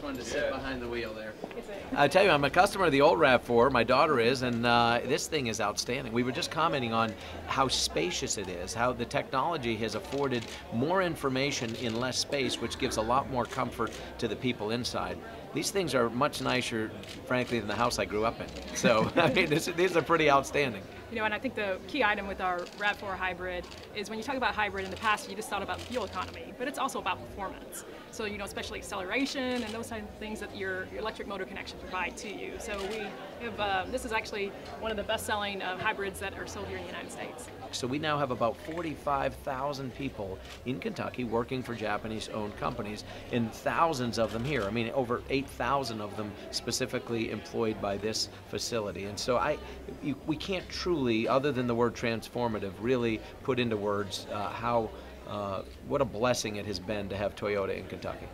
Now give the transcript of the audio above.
one to sit behind the wheel there. It's I tell you, I'm a customer of the old RAV4, my daughter is, and this thing is outstanding. We were just commenting on how spacious it is, how the technology has afforded more information in less space, which gives a lot more comfort to the people inside. These things are much nicer, frankly, than the house I grew up in. So, I mean, these are pretty outstanding. You know, and I think the key item with our RAV4 Hybrid is when you talk about hybrid in the past, you just thought about fuel economy, but it's also about performance. So, you know, especially acceleration and those kinds of things that your electric motor connection provide to you. So we have, this is actually one of the best-selling hybrids that are sold here in the United States. So we now have about 45,000 people in Kentucky working for Japanese-owned companies, and thousands of them here. I mean, over 8,000 of them specifically employed by this facility. And so we can't truly, other than the word transformative, really put into words what a blessing it has been to have Toyota in Kentucky.